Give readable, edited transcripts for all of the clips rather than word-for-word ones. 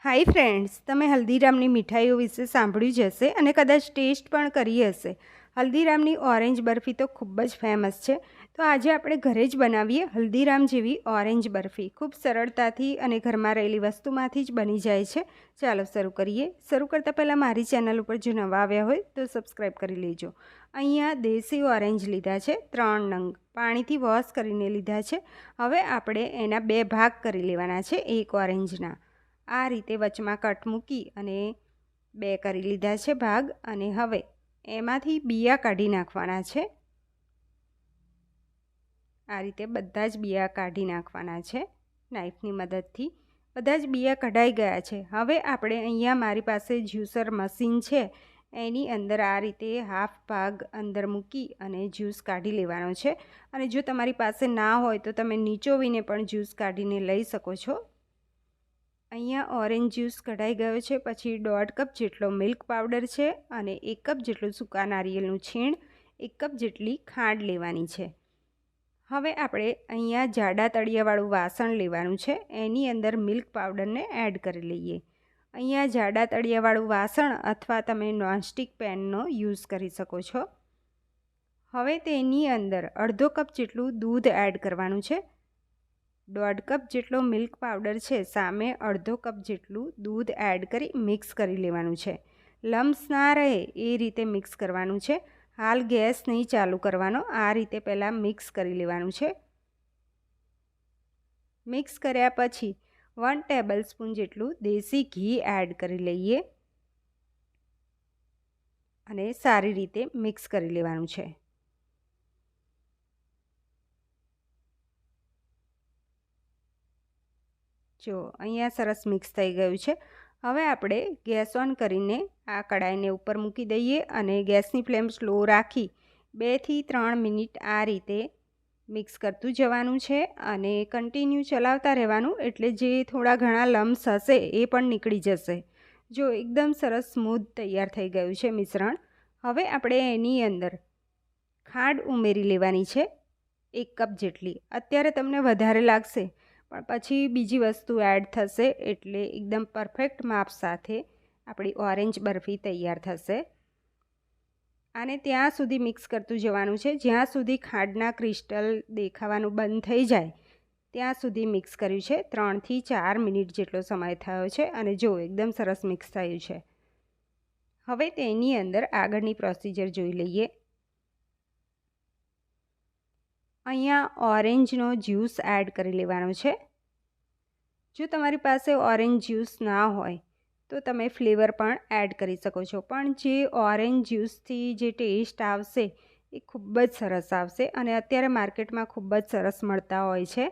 Hi friends, તમે હલ્દીરામની મીઠાઈઓ વિશે સાંભળ્યું જ હશે અને કદાચ ટેસ્ટ પણ કરી હશે. હલ્દીરામની ઓરેન્જ બરફી તો ખૂબ જ ફેમસ છે. તો આજે આપણે ઘરે જ બનાવીએ હલ્દીરામ જેવી ઓરેન્જ બરફી. ખૂબ સરળતાથી અને ઘરમાં રહેલી વસ્તુમાંથી જ બની જાય છે. ચાલો શરૂ કરીએ. શરૂ કરતાં પહેલાં મારી ચેનલ ઉપર જો નવા આવ્યા હોય તો સબસ્ક્રાઈબ કરી લેજો. અહીંયા દેશી ઓરેન્જ લીધા છે 3 નંગ. પાણીથી વોશ કરીને લીધા છે. હવે આપણે એના 2 ભાગ કરી લેવાના છે એક ઓરેન્જના. આ રીતે વચમાં કટ મૂકી અને 2 કરી લીધા છે ભાગ. અને હવે એમાંથી બિયા કાઢી નાખવાના છે. આ રીતે બધા જ બિયા કાઢી નાખવાના છે નાઈફની મદદથી. બધા જ બિયા કઢાઈ ગયા છે. હવે આપણે અહીંયા મારી પાસે જ્યુસર મશીન છે, એની અંદર આ રીતે હાફ ભાગ અંદર મૂકી અને જ્યુસ કાઢી લેવાનો છે. અને જો તમારી પાસે ના હોય તો તમે નીચોવીને પણ જ્યુસ કાઢીને લઈ શકો છો. અહીંયા ઓરેન્જ જ્યુસ કઢાઈ ગયો છે. પછી 1.5 કપ જેટલો મિલ્ક પાવડર છે અને 1 કપ જેટલું સૂકા નારિયેળનું છીણ, 1 કપ જેટલી ખાંડ લેવાની છે. હવે આપણે અહીંયા જાડા તળિયાવાળું વાસણ લેવાનું છે. એની અંદર મિલ્ક પાવડરને એડ કરી લઈએ. અહીંયા જાડા તળિયાવાળું વાસણ અથવા તમે નોનસ્ટિક પેનનો યુઝ કરી શકો છો. હવે તેની અંદર અડધો કપ જેટલું દૂધ એડ કરવાનું છે. 1.5 કપ જેટલો મિલ્ક પાવડર છે સામે અડધો કપ જેટલું દૂધ એડ કરી મિક્સ કરી લેવાનું છે. લમ્સ ના રહે એ રીતે મિક્સ કરવાનું છે. હાલ ગેસ નહીં ચાલુ કરવાનો. આ રીતે પહેલાં મિક્સ કરી લેવાનું છે. મિક્સ કર્યા પછી 1 ટેબલ સ્પૂન જેટલું દેશી ઘી એડ કરી લઈએ અને સારી રીતે મિક્સ કરી લેવાનું છે. જો અહીંયા સરસ મિક્સ થઈ ગયું છે. હવે આપણે ગેસ ઓન કરીને આ કડાઈને ઉપર મૂકી દઈએ અને ગેસની ફ્લેમ સ્લો રાખી 2 થી 3 મિનિટ આ રીતે મિક્સ કરતું જવાનું છે અને કન્ટિન્યુ ચલાવતા રહેવાનું, એટલે જે થોડા ઘણા લમ્સ હશે એ પણ નીકળી જશે. જો એકદમ સરસ સ્મૂધ તૈયાર થઈ ગયું છે મિશ્રણ. હવે આપણે એની અંદર ખાંડ ઉમેરી લેવાની છે 1 કપ જેટલી. અત્યારે તમને વધારે લાગશે પણ પછી બીજી વસ્તુ એડ થશે એટલે એકદમ પરફેક્ટ માપ સાથે આપણી ઓરેન્જ બરફી તૈયાર થશે. આને ત્યાં સુધી મિક્સ કરતું જવાનું છે જ્યાં સુધી ખાંડના ક્રિસ્ટલ દેખાવાનું બંધ થઈ જાય ત્યાં સુધી મિક્સ કર્યું છે. 3 થી 4 મિનિટ જેટલો સમય થયો છે અને જો એકદમ સરસ મિક્સ થયું છે. હવે તેની અંદર આગળની પ્રોસિજર જોઈ લઈએ. અહીંયા ઓરેન્જનો જ્યુસ એડ કરી લેવાનો છે. જો તમારી પાસે ઓરેન્જ જ્યુસ ના હોય તો તમે ફ્લેવર પણ એડ કરી શકો છો, પણ જે ઓરેન્જ જ્યુસથી જે ટેસ્ટ આવશે એ ખૂબ જ સરસ આવશે અને અત્યારે માર્કેટમાં ખૂબ જ સરસ મળતા હોય છે.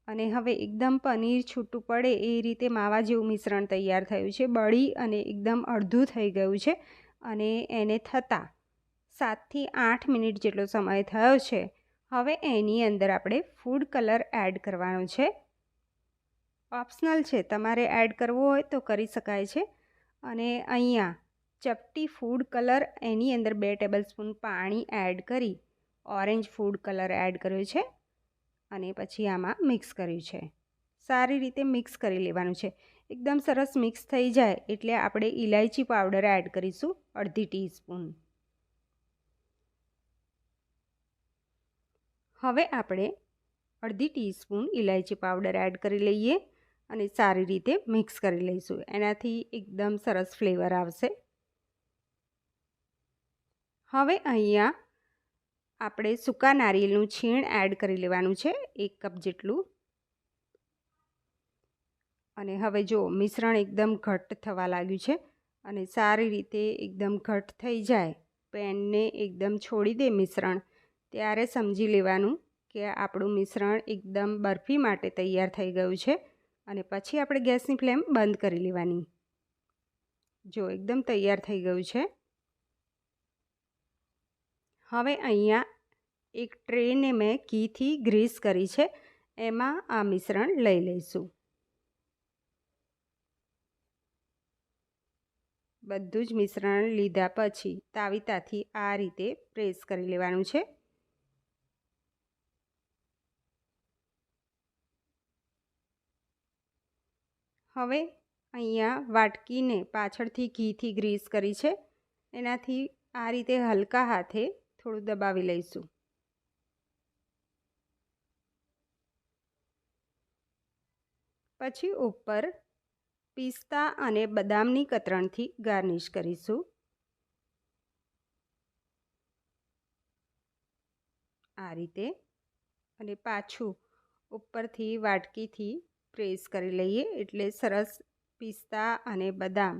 અને હવે એકદમ પનીર છૂટું પડે એ રીતે માવા જેવું મિશ્રણ તૈયાર થયું છે. બળી અને એકદમ અડધું થઈ ગયું છે અને એને થતાં 7 થી 8 મિનિટ જેટલો સમય થયો છે. હવે એની અંદર આપણે ફૂડ કલર એડ કરવાનો છે. ઓપ્શનલ છે, તમારે એડ કરવો હોય તો કરી શકાય છે. અને અહીંયા ચપટી ફૂડ કલર એની અંદર 2 ટેબલસ્પૂન પાણી એડ કરી ઓરેન્જ ફૂડ કલર એડ કર્યો છે અને પછી આમાં મિક્સ કર્યું છે. સારી રીતે મિક્સ કરી લેવાનું છે. એકદમ સરસ મિક્સ થઈ જાય એટલે આપણે ઇલાયચી પાવડર એડ કરીશું 1/2 ટીસ્પૂન. હવે આપણે 1/2 ટીસ્પૂન ઇલાયચી પાવડર એડ કરી લઈએ અને સારી રીતે મિક્સ કરી લઈશું. એનાથી એકદમ સરસ ફ્લેવર આવશે. હવે અહીંયા આપણે સૂકા નારિયેળનું છીણ એડ કરી લેવાનું છે 1 કપ જેટલું. અને હવે જો મિશ્રણ એકદમ ઘટ્ટ થવા લાગ્યું છે અને સારી રીતે એકદમ ઘટ્ટ થઈ જાય, પેનને એકદમ છોડી દે મિશ્રણ, ત્યારે સમજી લેવાનું કે આપણું મિશ્રણ એકદમ બરફી માટે તૈયાર થઈ ગયું છે. અને પછી આપણે ગેસની ફ્લેમ બંધ કરી લેવાની. જો એકદમ તૈયાર થઈ ગયું છે. હવે અહીંયા એક ટ્રેને મેં ઘીથી ગ્રીસ કરી છે, એમાં આ મિશ્રણ લઈ લઈશું. બધું જ મિશ્રણ લીધા પછી તાવીતાથી આ રીતે પ્રેસ કરી લેવાનું છે. હવે અહીંયા વાટકીને પાછળથી ઘીથી ગ્રીસ કરી છે. એનાથી આ રીતે હલકા હાથે થોડું દબાવી લઈશું. પછી ઉપર પિસ્તા અને બદામની કતરણથી ગાર્નિશ કરીશું. આ રીતે અને પાછું ઉપરથી વાટકીથી પ્રેસ કરી લઈએ એટલે સરસ પિસ્તા અને બદામ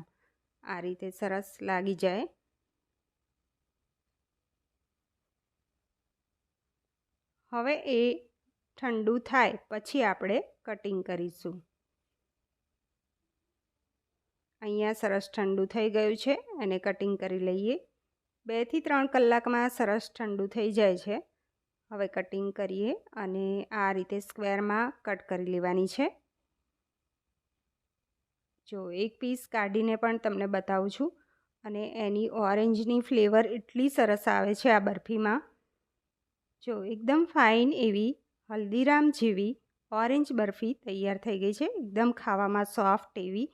આ રીતે સરસ લાગી જાય. હવે એ ઠંડુ થાય પછી આપણે કટિંગ કરીશું. અહીંયા સરસ ઠંડુ થઈ ગયું છે અને કટિંગ કરી લઈએ. 2 થી 3 કલાકમાં સરસ ઠંડુ થઈ જાય છે. હવે કટિંગ કરીએ અને આ રીતે સ્ક્વેરમાં કટ કરી લેવાની છે. જો એક પીસ કાઢીને પણ તમને બતાવું છું અને એની ઓરેન્જની ફ્લેવર એટલી સરસ આવે છે આ બરફીમાં. જો એકદમ ફાઇન એવી હલ્દીરામ જેવી ઓરેન્જ બરફી તૈયાર થઈ ગઈ છે. એકદમ ખાવામાં સોફ્ટ એવી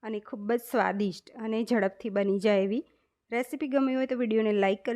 અને ખૂબ જ સ્વાદિષ્ટ અને ઝડપથી બની જાય એવી. રેસીપી ગમી હોય તો વિડીયોને લાઇક કરજો.